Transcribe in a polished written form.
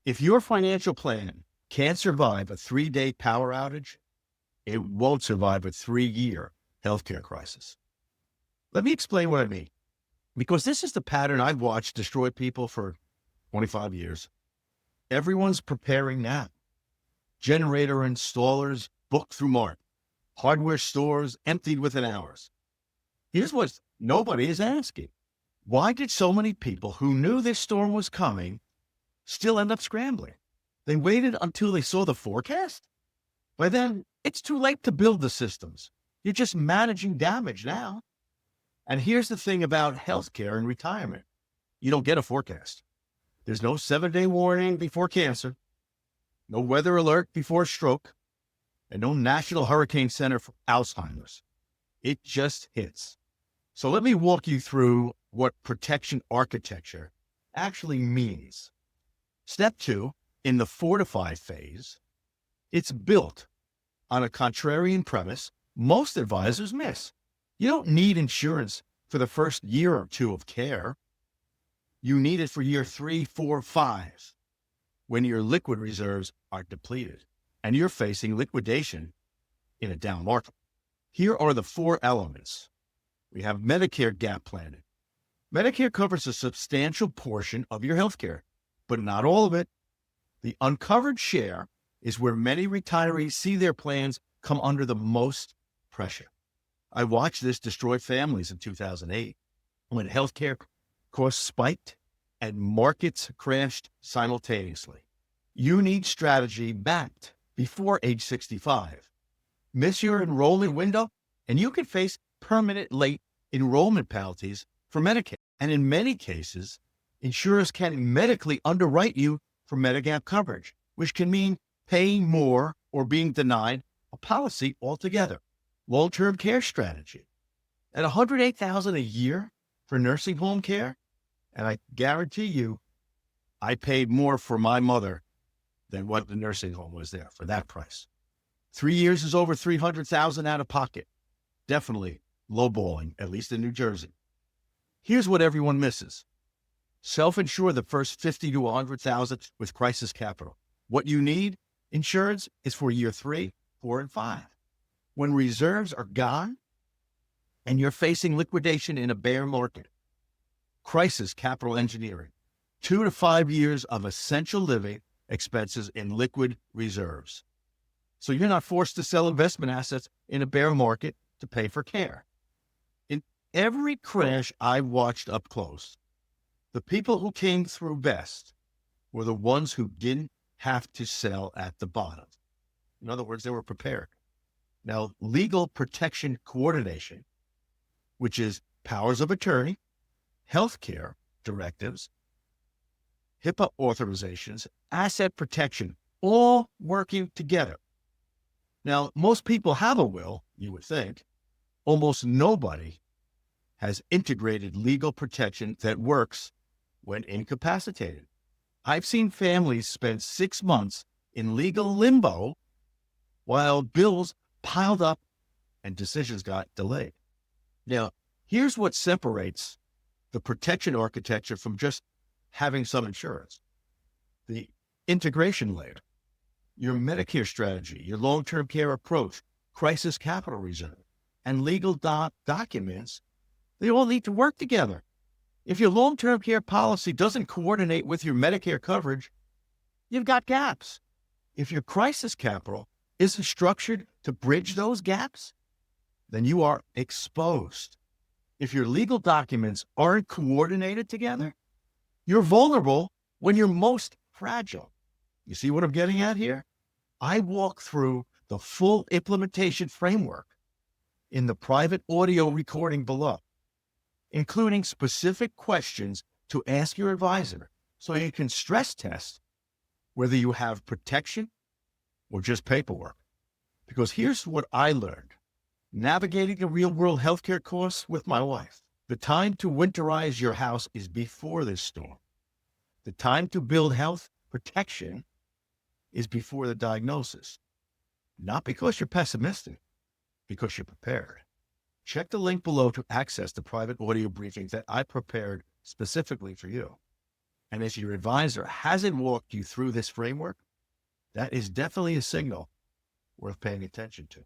If your financial plan can't survive a 3-day power outage, it won't survive a 3-year healthcare crisis. Let me explain what I mean, because this is the pattern I've watched destroy people for 25 years. Everyone's preparing now. Generator installers booked through March. Hardware stores emptied within hours. Here's what nobody is asking. Why did so many people who knew this storm was coming still end up scrambling? They waited until they saw the forecast? By then, it's too late to build the systems. You're just managing damage now. And here's the thing about healthcare and retirement. You don't get a forecast. There's no 7-day warning before cancer, no weather alert before stroke, and no National Hurricane Center for Alzheimer's. It just hits. So let me walk you through what protection architecture actually means. Step 2, in the fortify phase, it's built on a contrarian premise most advisors miss. You don't need insurance for the first year or 2 of care. You need it for year 3, 4, 5, when your liquid reserves are depleted and you're facing liquidation in a down market. Here are the 4 elements. We have Medicare gap planning. Medicare covers a substantial portion of your healthcare, but not all of it. The uncovered share is where many retirees see their plans come under the most pressure. I watched this destroy families in 2008 when healthcare costs spiked and markets crashed simultaneously. You need strategy backed before age 65. Miss your enrollment window, and you can face permanent late enrollment penalties for Medicare. And in many cases, insurers can medically underwrite you for Medigap coverage, which can mean paying more or being denied a policy altogether. Long-term care strategy. At $108,000 a year for nursing home care, and I guarantee you, I paid more for my mother than what the nursing home was there for that price. 3 years is over $300,000 out of pocket. Definitely lowballing, at least in New Jersey. Here's what everyone misses. Self-insure the first $50,000 to $100,000 with crisis capital. What you need, insurance, is for year 3, 4, and 5. When reserves are gone and you're facing liquidation in a bear market, crisis capital engineering, 2 to 5 years of essential living expenses in liquid reserves. So you're not forced to sell investment assets in a bear market to pay for care. In every crash I watched up close, the people who came through best were the ones who didn't have to sell at the bottom. In other words, they were prepared. Now, legal protection coordination, which is powers of attorney, healthcare directives, HIPAA authorizations, asset protection, all working together. Now, most people have a will, you would think. Almost nobody has integrated legal protection that works when incapacitated. I've seen families spend 6 months in legal limbo while bills piled up and decisions got delayed. Now, here's what separates the protection architecture from just having some insurance. The integration layer, your Medicare strategy, your long-term care approach, crisis capital reserve, and legal documents, they all need to work together. If your long-term care policy doesn't coordinate with your Medicare coverage, you've got gaps. If your crisis capital isn't structured to bridge those gaps, then you are exposed. If your legal documents aren't coordinated together, you're vulnerable when you're most fragile. You see what I'm getting at here? I walk through the full implementation framework in the private audio recording below, including specific questions to ask your advisor so you can stress test whether you have protection or just paperwork. Because here's what I learned. Navigating the real-world healthcare costs with my wife. The time to winterize your house is before this storm. The time to build health protection is before the diagnosis. Not because you're pessimistic, because you're prepared. Check the link below to access the private audio briefings that I prepared specifically for you. And if your advisor hasn't walked you through this framework, that is definitely a signal worth paying attention to.